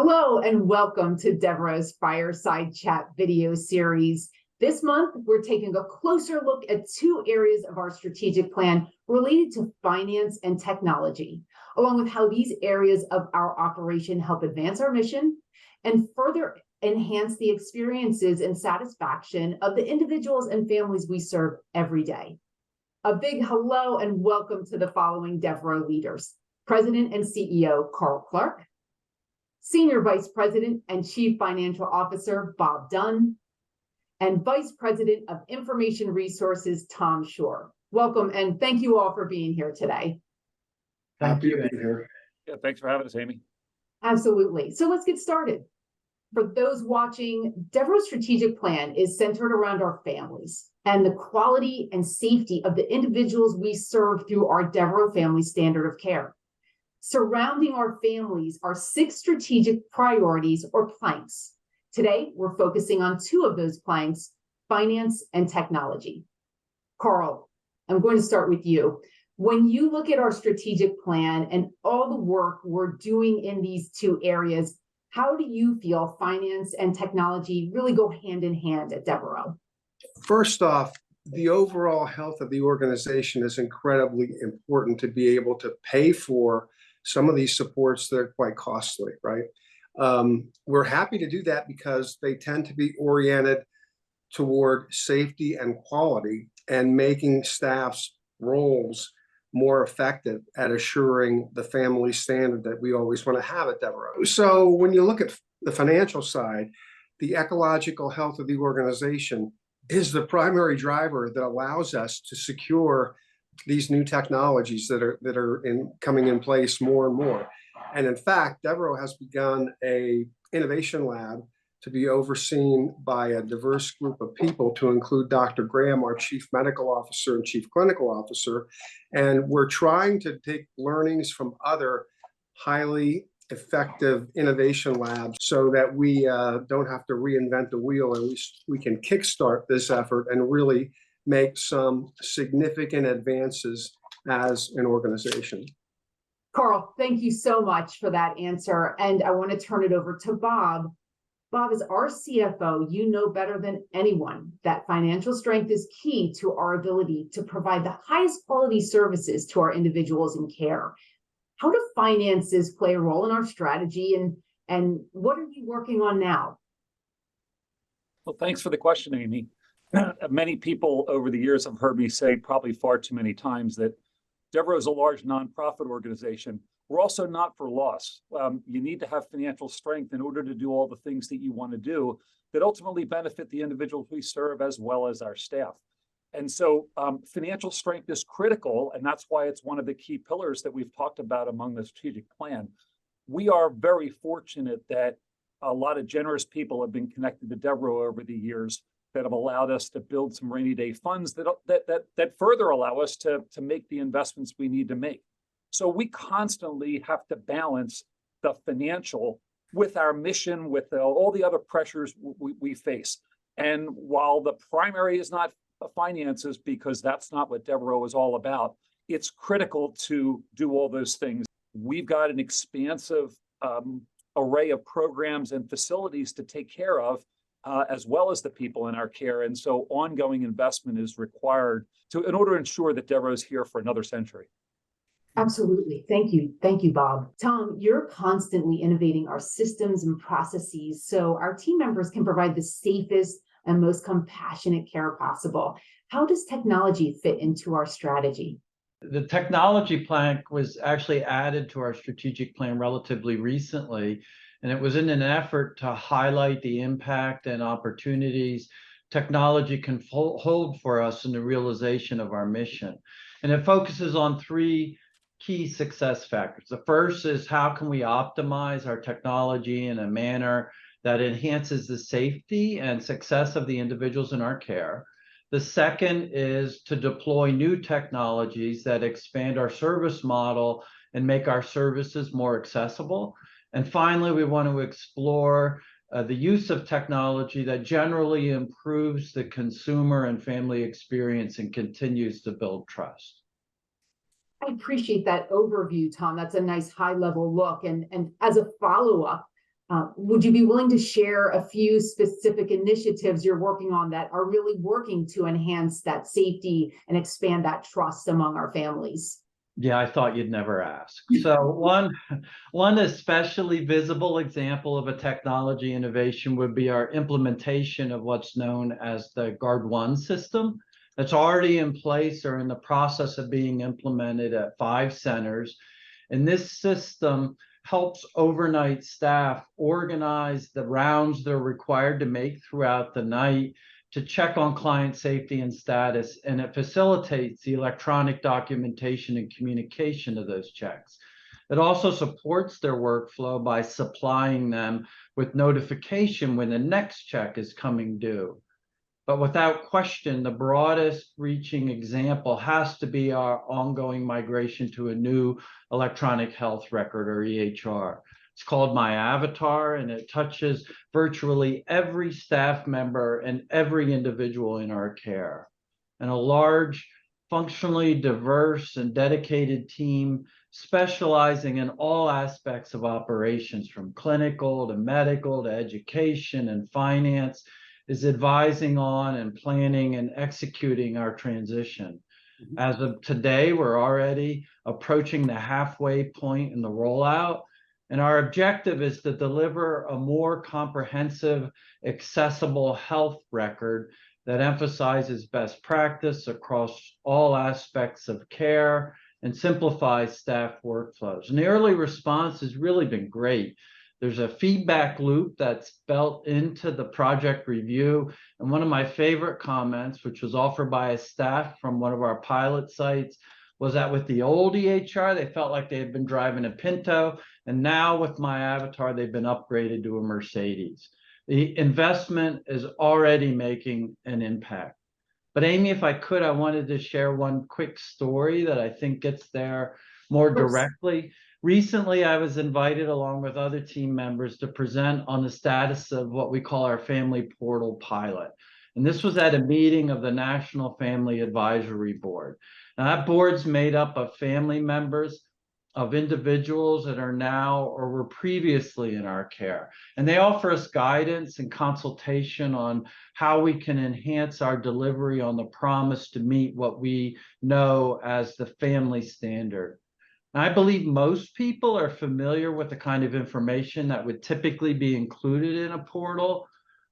Hello and welcome to Devereux's Fireside Chat video series. This month, we're taking a closer look at two areas of our strategic plan related to finance and technology, along with how these areas of our operation help advance our mission and further enhance the experiences and satisfaction of the individuals and families we serve every day. A big hello and welcome to the following Devereux leaders: President and CEO Carl Clark, Senior Vice President and Chief Financial Officer Bob Dunne, and Vice President of Information Resources Tom Shurer. Welcome and thank you all for being here today. Happy to be here. Yeah, thanks for having us, Amy. Absolutely. So let's get started. For those watching, Devereux's strategic plan is centered around our families and the quality and safety of the individuals we serve through our Devereux Family Standard of Care. Surrounding our families are 6 strategic priorities or planks. Today, we're focusing on 2 of those planks: finance and technology. Carl, I'm going to start with you. When you look at our strategic plan and all the work we're doing in these 2 areas, how do you feel finance and technology really go hand in hand at Devereux? First off, the overall health of the organization is incredibly important to be able to pay for some of these supports that are quite costly, right? We're happy to do that because they tend to be oriented toward safety and quality and making staff's roles more effective at assuring the family standard that we always want to have at Devereux. So when you look at the financial side, the ecological health of the organization is the primary driver that allows us to secure these new technologies that are coming in place more and more. And in fact, Devereux has begun a innovation lab to be overseen by a diverse group of people, to include Dr. Graham, our Chief Medical Officer and Chief Clinical Officer. And we're trying to take learnings from other highly effective innovation labs so that we don't have to reinvent the wheel, and we can kickstart this effort and really make some significant advances as an organization. Carl, thank you so much for that answer. And I want to turn it over to Bob. Bob, as our CFO, you know better than anyone that financial strength is key to our ability to provide the highest quality services to our individuals in care. How do finances play a role in our strategy, and what are you working on now? Well, thanks for the question, Amy. Many people over the years have heard me say probably far too many times that Devereux is a large nonprofit organization. We're also not for loss. You need to have financial strength in order to do all the things that you want to do that ultimately benefit the individuals we serve as well as our staff. And so financial strength is critical, and that's why it's one of the key pillars that we've talked about among the strategic plan. We are very fortunate that a lot of generous people have been connected to Devereux over the years that have allowed us to build some rainy day funds that further allow us to make the investments we need to make. So we constantly have to balance the financial with our mission, with all the other pressures we face. And while the primary is not finances, because that's not what Devereux is all about, it's critical to do all those things. We've got an expansive array of programs and facilities to take care of, as well as the people in our care. And so ongoing investment is required in order to ensure that Devereux is here for another century. Absolutely. Thank you. Thank you, Bob. Tom, you're constantly innovating our systems and processes so our team members can provide the safest and most compassionate care possible. How does technology fit into our strategy? The technology plank was actually added to our strategic plan relatively recently, and it was in an effort to highlight the impact and opportunities technology can hold for us in the realization of our mission. And it focuses on 3 key success factors. The first is, how can we optimize our technology in a manner that enhances the safety and success of the individuals in our care? The second is to deploy new technologies that expand our service model and make our services more accessible. And finally, we want to explore the use of technology that generally improves the consumer and family experience and continues to build trust. I appreciate that overview, Tom. That's a nice high-level look. And as a follow-up, Would you be willing to share a few specific initiatives you're working on that are really working to enhance that safety and expand that trust among our families? Yeah, I thought you'd never ask. So one especially visible example of a technology innovation would be our implementation of what's known as the Guard1 system. That's already in place or in the process of being implemented at 5 centers. And this system helps overnight staff organize the rounds they're required to make throughout the night to check on client safety and status, and it facilitates the electronic documentation and communication of those checks. It also supports their workflow by supplying them with notification when the next check is coming due. But without question, the broadest reaching example has to be our ongoing migration to a new electronic health record, or EHR. It's called My Avatar, and it touches virtually every staff member and every individual in our care. And a large, functionally diverse and dedicated team specializing in all aspects of operations, from clinical to medical to education and finance, is advising on and planning and executing our transition. As of today, we're already approaching the halfway point in the rollout. And our objective is to deliver a more comprehensive, accessible health record that emphasizes best practice across all aspects of care and simplifies staff workflows. And the early response has really been great. There's a feedback loop that's built into the project review. And one of my favorite comments, which was offered by a staff from one of our pilot sites, was that with the old EHR, they felt like they had been driving a Pinto, and now with My Avatar, they've been upgraded to a Mercedes. The investment is already making an impact. But Amy, if I could, I wanted to share one quick story that I think gets there more directly. Recently, I was invited along with other team members to present on the status of what we call our family portal pilot. And this was at a meeting of the National Family Advisory Board. Now, that board's made up of family members of individuals that are now or were previously in our care. And they offer us guidance and consultation on how we can enhance our delivery on the promise to meet what we know as the family standard. And I believe most people are familiar with the kind of information that would typically be included in a portal.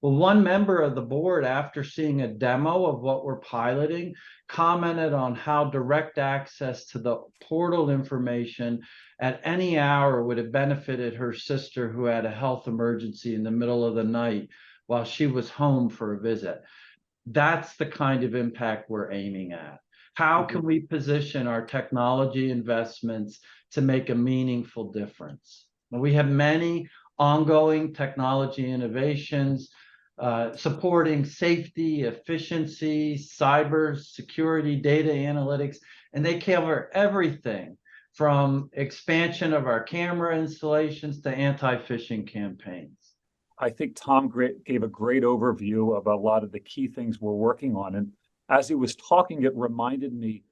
Well, one member of the board, after seeing a demo of what we're piloting, commented on how direct access to the portal information at any hour would have benefited her sister who had a health emergency in the middle of the night while she was home for a visit. That's the kind of impact we're aiming at. How can we position our technology investments to make a meaningful difference? Well, we have many ongoing technology innovations supporting safety, efficiency, cyber security, data analytics, and they cover everything from expansion of our camera installations to anti-phishing campaigns. I think Tom gave a great overview of a lot of the key things we're working on. And as he was talking, it reminded me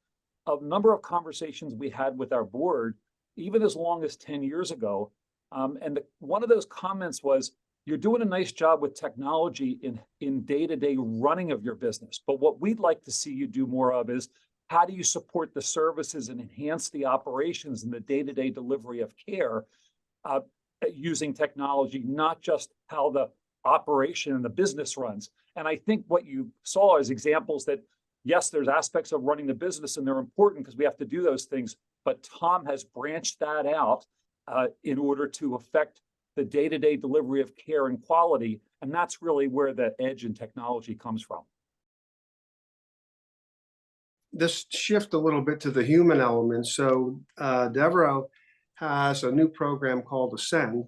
of a number of conversations we had with our board, even as long as 10 years ago. One of those comments was, you're doing a nice job with technology in day-to-day running of your business. But what we'd like to see you do more of is, how do you support the services and enhance the operations and the day-to-day delivery of care using technology, not just how the operation and the business runs. And I think what you saw is examples that, yes, there's aspects of running the business and they're important because we have to do those things, but Tom has branched that out in order to affect the day-to-day delivery of care and quality. And that's really where the edge in technology comes from. This shift a little bit to the human element. So Devereux has a new program called Ascend,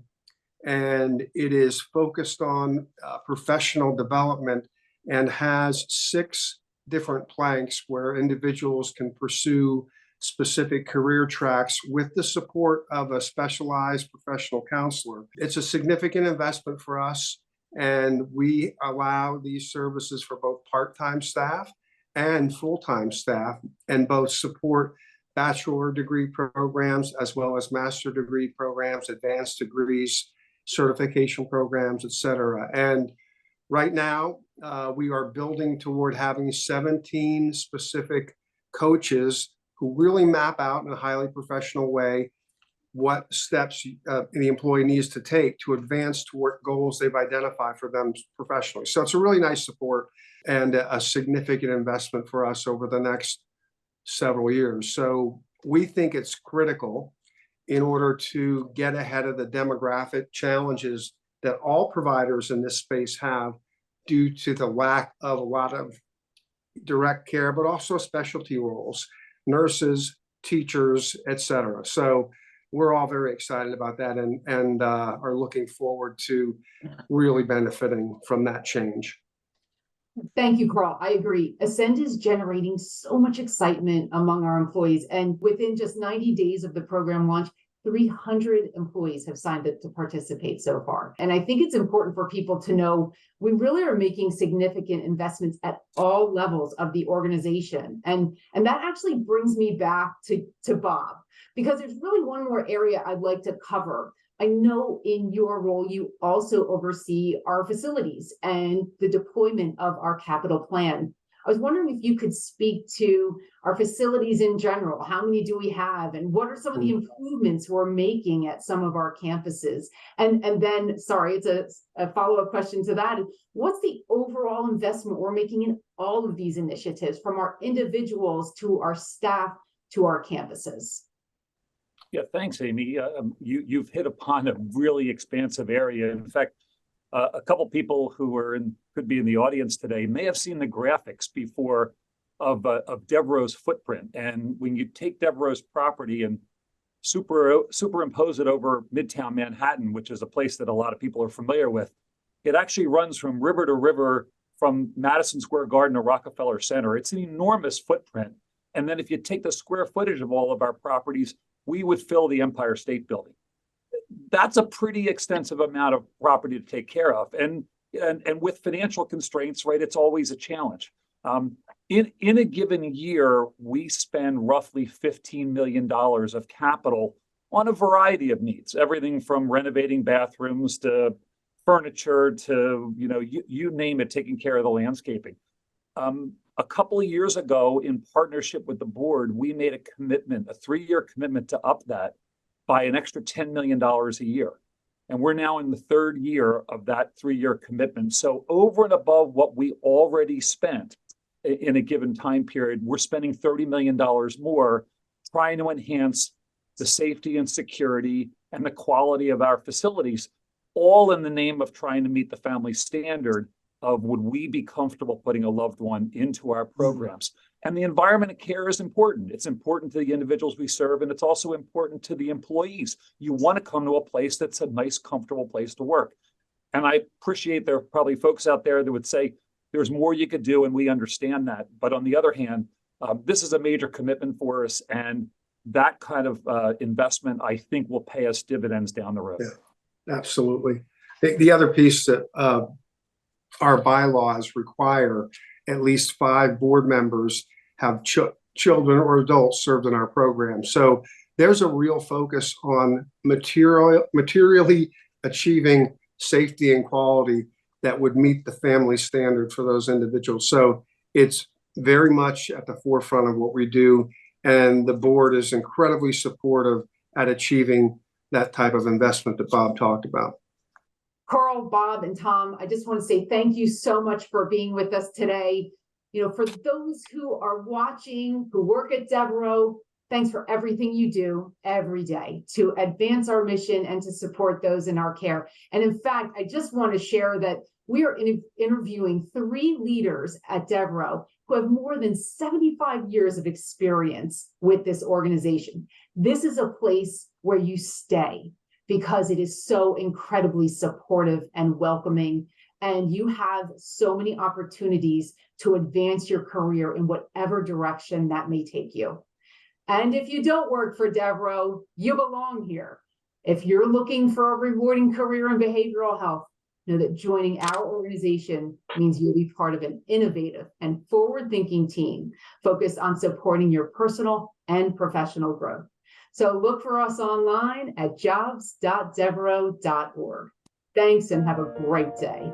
and it is focused on professional development and has 6 different planks where individuals can pursue specific career tracks with the support of a specialized professional counselor. It's a significant investment for us, and we allow these services for both part-time staff and full-time staff, and both support bachelor degree programs as well as master degree programs, advanced degrees. certification programs, et cetera. And right now, we are building toward having 17 specific coaches who really map out in a highly professional way what steps the employee needs to take to advance toward goals they've identified for them professionally. So it's a really nice support and a significant investment for us over the next several years. So we think it's critical in order to get ahead of the demographic challenges that all providers in this space have due to the lack of a lot of direct care, but also specialty roles, nurses, teachers, et cetera. So we're all very excited about that and are looking forward to really benefiting from that change. Thank you, Carl. I agree. Ascend is generating so much excitement among our employees. And within just 90 days of the program launch, 300 employees have signed up to participate so far. And I think it's important for people to know we really are making significant investments at all levels of the organization. And that actually brings me back to Bob, because there's really one more area I'd like to cover. I know in your role, you also oversee our facilities and the deployment of our capital plan. I was wondering if you could speak to our facilities in general. How many do we have? And what are some of the improvements we're making at some of our campuses? And then, sorry, it's a follow-up question to that. What's the overall investment we're making in all of these initiatives, from our individuals to our staff to our campuses? Yeah, thanks, Amy. You've hit upon a really expansive area. In fact, a couple people who could be in the audience today may have seen the graphics before of Devereux's footprint. And when you take Devereux's property and superimpose it over Midtown Manhattan, which is a place that a lot of people are familiar with, it actually runs from river to river, from Madison Square Garden to Rockefeller Center. It's an enormous footprint. And then if you take the square footage of all of our properties, we would fill the Empire State Building. That's a pretty extensive amount of property to take care of. And with financial constraints, right, it's always a challenge. In a given year, we spend roughly $15 million of capital on a variety of needs, everything from renovating bathrooms to furniture to, you name it, taking care of the landscaping. A couple of years ago, in partnership with the board, we made a commitment, a 3-year commitment to up that by an extra $10 million a year. And we're now in the 3rd year of that 3-year commitment. So over and above what we already spent in a given time period, we're spending $30 million more trying to enhance the safety and security and the quality of our facilities, all in the name of trying to meet the family standard of would we be comfortable putting a loved one into our programs. And the environment of care is important. It's important to the individuals we serve, and it's also important to the employees. You want to come to a place that's a nice, comfortable place to work. And I appreciate there are probably folks out there that would say there's more you could do, and we understand that. But on the other hand, this is a major commitment for us, and that kind of investment, I think, will pay us dividends down the road. Yeah, absolutely. The other piece that our bylaws require at least 5 board members have children or adults served in our program. So there's a real focus on materially achieving safety and quality that would meet the family standard for those individuals. So it's very much at the forefront of what we do. And the board is incredibly supportive at achieving that type of investment that Bob talked about. Carl, Bob, and Tom, I just want to say thank you so much for being with us today. For those who are watching, who work at Devereux, thanks for everything you do every day to advance our mission and to support those in our care. And in fact, I just want to share that we are interviewing 3 leaders at Devereux who have more than 75 years of experience with this organization. This is a place where you stay, because it is so incredibly supportive and welcoming. And you have so many opportunities to advance your career in whatever direction that may take you. And if you don't work for Devereux, you belong here. If you're looking for a rewarding career in behavioral health, know that joining our organization means you'll be part of an innovative and forward-thinking team focused on supporting your personal and professional growth. So look for us online at jobs.devereux.org. Thanks and have a great day.